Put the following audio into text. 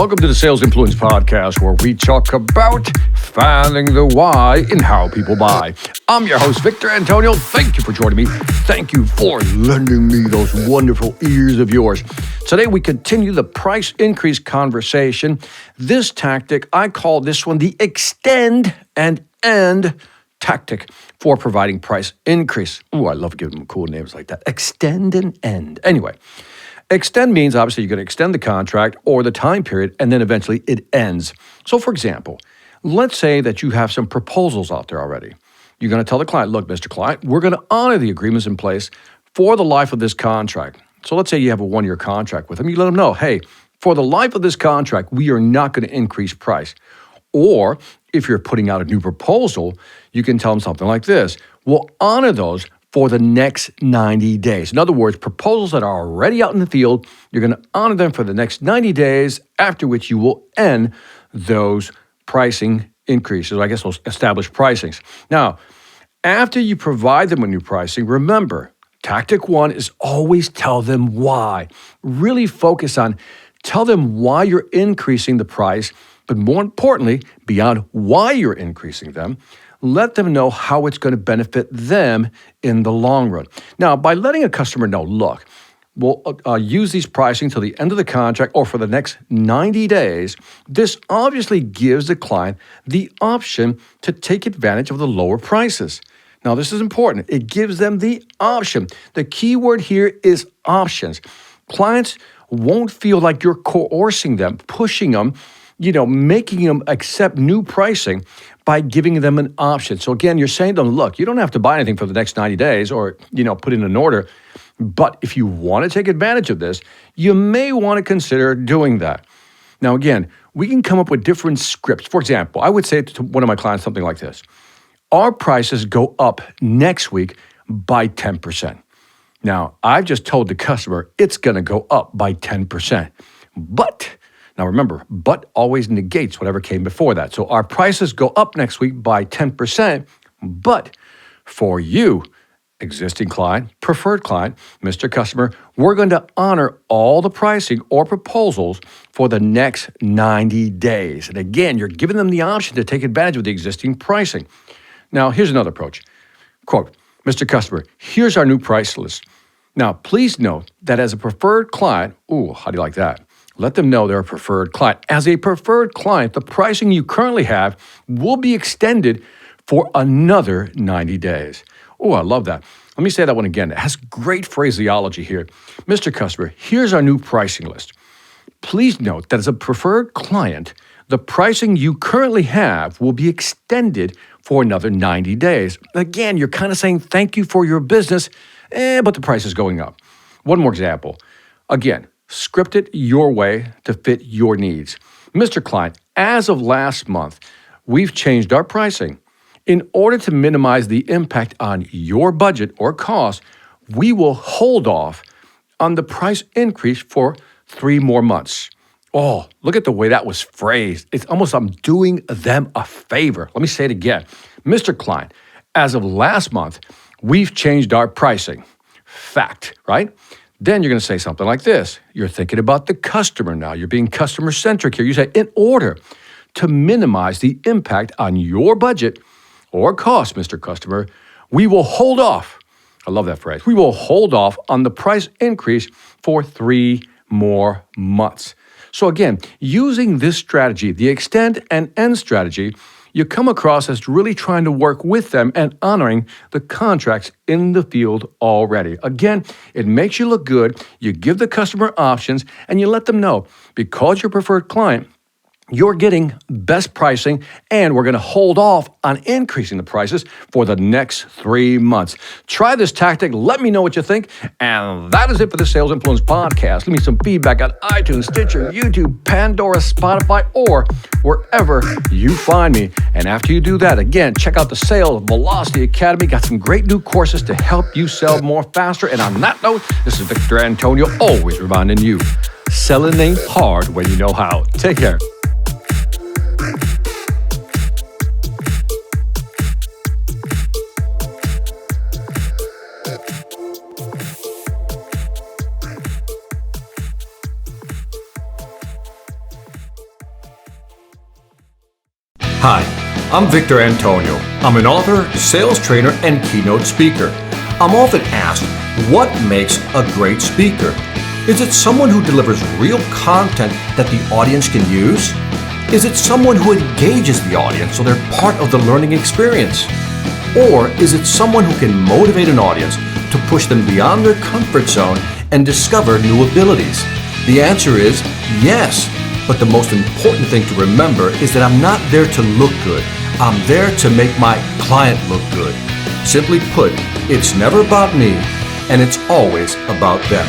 Welcome to the Sales Influence Podcast, where we talk about finding the why in how people buy. I'm your host, Victor Antonio. Thank you for joining me. Thank you for lending me those wonderful ears of yours. Today, we continue the price increase conversation. This tactic, I call this one the extend and end tactic for providing price increase. Ooh, I love giving them cool names like that. Extend and end. Anyway, extend means obviously you're going to extend the contract or the time period, and then eventually it ends. So for example, let's say that you have some proposals out there already. You're going to tell the client, look, Mr. Client, we're going to honor the agreements in place for the life of this contract. So let's say you have a 1-year contract with them. You let them know, hey, for the life of this contract, we are not going to increase price. Or if you're putting out a new proposal, you can tell them something like this. We'll honor those for the next 90 days. In other words, proposals that are already out in the field, you're going to honor them for the next 90 days, after which you will end those pricing increases, I guess those established pricings. Now, after you provide them with new pricing, remember, tactic 1 is always tell them why. Really focus on tell them why you're increasing the price, but more importantly, beyond why you're increasing them, let them know how it's going to benefit them in the long run. Now, by letting a customer know, look, we'll use these pricing till the end of the contract or for the next 90 days, this obviously gives the client the option to take advantage of the lower prices. Now, this is important. It gives them the option. The key word here is options. Clients won't feel like you're coercing them, pushing them, making them accept new pricing by giving them an option. So again, you're saying to them, look, you don't have to buy anything for the next 90 days or, put in an order. But if you want to take advantage of this, you may want to consider doing that. Now, again, we can come up with different scripts. For example, I would say to one of my clients something like this. Our prices go up next week by 10%. Now, I've just told the customer it's going to go up by 10%. But now remember, but always negates whatever came before that. So our prices go up next week by 10%, but for you, existing client, preferred client, Mr. Customer, we're going to honor all the pricing or proposals for the next 90 days. And again, you're giving them the option to take advantage of the existing pricing. Now, here's another approach. Quote, Mr. Customer, here's our new price list. Now, please note that as a preferred client, how do you like that? Let them know they're a preferred client. As a preferred client, the pricing you currently have will be extended for another 90 days. I love that. Let me say that one again. It has great phraseology here. Mr. Customer, here's our new pricing list. Please note that as a preferred client, the pricing you currently have will be extended for another 90 days. Again, you're kind of saying thank you for your business, but the price is going up. One more example. Again, script it your way to fit your needs. Mr. Client, as of last month, we've changed our pricing. In order to minimize the impact on your budget or cost, we will hold off on the price increase for 3 more months. Look at the way that was phrased. It's almost I'm doing them a favor. Let me say it again. Mr. Client, as of last month, we've changed our pricing. Fact, right? Then you're going to say something like this. You're thinking about the customer now. You're being customer-centric here. You say, in order to minimize the impact on your budget or cost, Mr. Customer, we will hold off. I love that phrase. We will hold off on the price increase for 3 more months. So again, using this strategy, the extend and end strategy, you come across as really trying to work with them and honoring the contracts in the field already. Again, it makes you look good. You give the customer options and you let them know because you're a preferred client, you're getting best pricing, and we're going to hold off on increasing the prices for the next 3 months. Try this tactic. Let me know what you think. And that is it for the Sales Influence Podcast. Leave me some feedback on iTunes, Stitcher, YouTube, Pandora, Spotify, or wherever you find me. And after you do that, again, check out the Sales Velocity Academy. Got some great new courses to help you sell more faster. And on that note, this is Victor Antonio, always reminding you, selling ain't hard when you know how. Take care. Hi, I'm Victor Antonio. I'm an author, sales trainer, and keynote speaker. I'm often asked, what makes a great speaker? Is it someone who delivers real content that the audience can use? Is it someone who engages the audience so they're part of the learning experience? Or is it someone who can motivate an audience to push them beyond their comfort zone and discover new abilities? The answer is yes. But the most important thing to remember is that I'm not there to look good. I'm there to make my client look good. Simply put, it's never about me, and it's always about them.